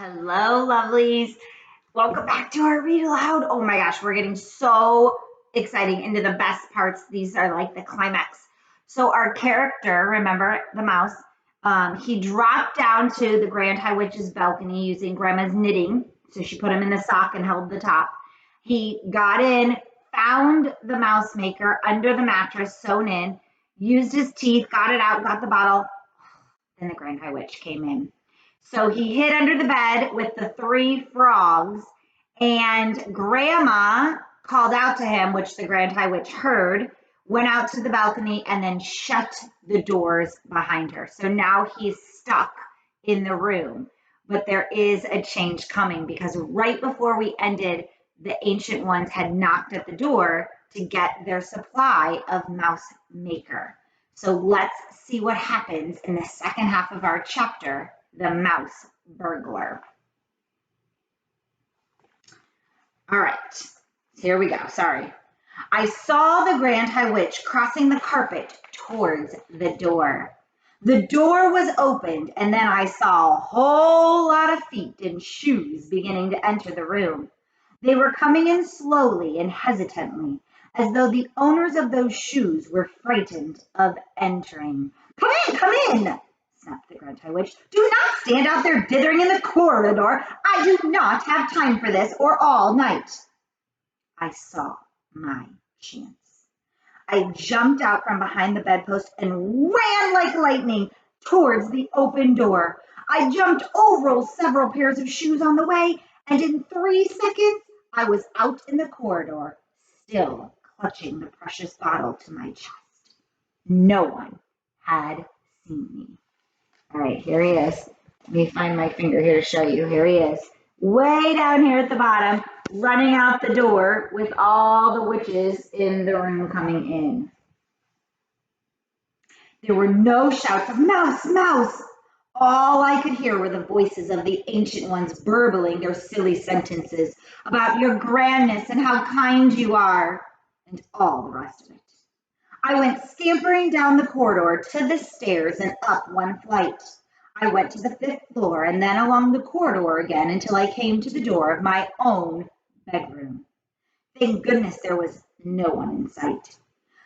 Hello, lovelies. Welcome back to our read aloud. Oh my gosh, we're getting so exciting into the best parts. These are like the climax. So our character, remember the mouse, he dropped down to the Grand High Witch's balcony using Grandma's knitting. So she put him in the sock and held the top. He got in, found the mouse maker under the mattress sewn in, used his teeth, got it out, got the bottle. Then the Grand High Witch came in. So he hid under the bed with the three frogs, and Grandma called out to him, which the Grand High Witch heard, went out to the balcony, and then shut the doors behind her. So now he's stuck in the room. But there is a change coming because right before we ended, the Ancient Ones had knocked at the door to get their supply of mouse maker. So let's see what happens in the second half of our chapter, The Mouse Burglar. All right, here we go. Sorry. I saw the Grand High Witch crossing the carpet towards the door. The door was opened, and then I saw a whole lot of feet and shoes beginning to enter the room. They were coming in slowly and hesitantly, as though the owners of those shoes were frightened of entering. Come in, snapped the Grand High Witch. Do not stand out there dithering in the corridor. I do not have time for this, or all night. I saw my chance. I jumped out from behind the bedpost and ran like lightning towards the open door. I jumped over several pairs of shoes on the way, and in 3 seconds, I was out in the corridor, still clutching the precious bottle to my chest. No one had seen me. All right, here he is. Let me find my finger here to show you. Here he is, way down here at the bottom, running out the door with all the witches in the room coming in. There were no shouts of mouse, mouse. All I could hear were the voices of the Ancient Ones burbling their silly sentences about your grandness and how kind you are, and all the rest of it. I went scampering down the corridor to the stairs and up one flight. I went to the 5th floor and then along the corridor again until I came to the door of my own bedroom. Thank goodness there was no one in sight.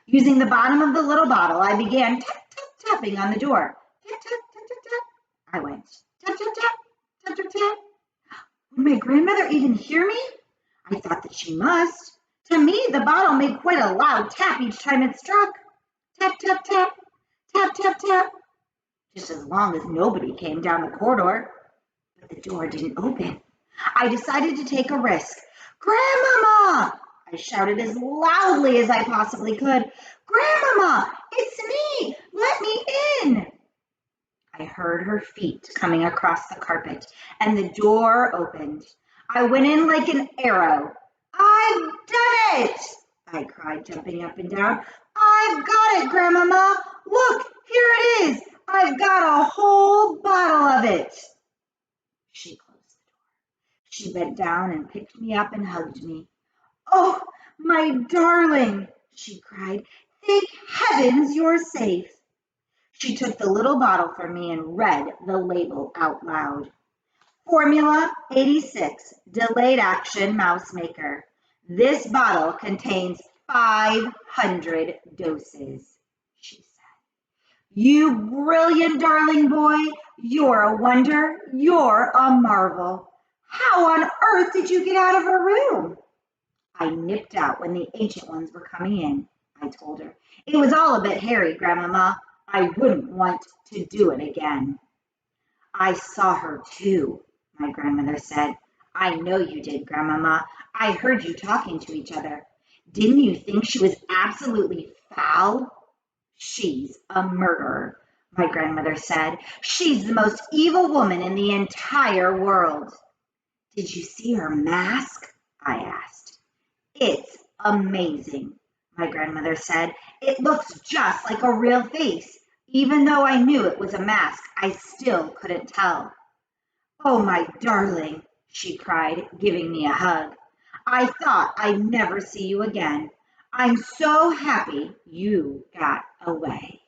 Using the bottom of the little bottle, I began tapping on the door. Tap, tap, tap, tap, tap. I went tap, tap, tap, tap, tap, tap. Would my grandmother even hear me? I thought that she must. To me, the bottle made quite a loud tap each time it struck. Tap, tap, tap, tap, tap, tap. Just as long as nobody came down the corridor. But the door didn't open. I decided to take a risk. Grandmama! I shouted as loudly as I possibly could. Grandmama, it's me! Let me in! I heard her feet coming across the carpet, and the door opened. I went in like an arrow. I've done it! I cried, jumping up and down. I've got it, Grandmama! Look, here it is! I've got a whole bottle of it! She closed the door. She bent down and picked me up and hugged me. Oh, my darling, she cried. Thank heavens you're safe. She took the little bottle from me and read the label out loud. Formula 86, Delayed Action Mouse Maker. This bottle contains 500 doses, she said. You brilliant darling boy, you're a wonder, you're a marvel. How on earth did you get out of her room? I nipped out when the Ancient Ones were coming in, I told her. It was all a bit hairy, Grandmama. I wouldn't want to do it again. I saw her too, my grandmother said. I know you did, Grandmama. I heard you talking to each other. Didn't you think she was absolutely foul? She's a murderer, my grandmother said. She's the most evil woman in the entire world. Did you see her mask? I asked. It's amazing, my grandmother said. It looks just like a real face. Even though I knew it was a mask, I still couldn't tell. Oh, my darling, she cried, giving me a hug. I thought I'd never see you again. I'm so happy you got away.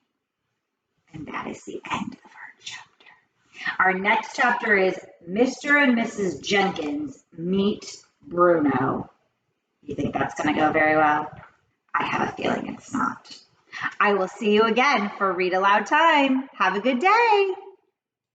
And that is the end of our chapter. Our next chapter is Mr. and Mrs. Jenkins Meet Bruno. You think that's going to go very well? I have a feeling it's not. I will see you again for Read Aloud time. Have a good day.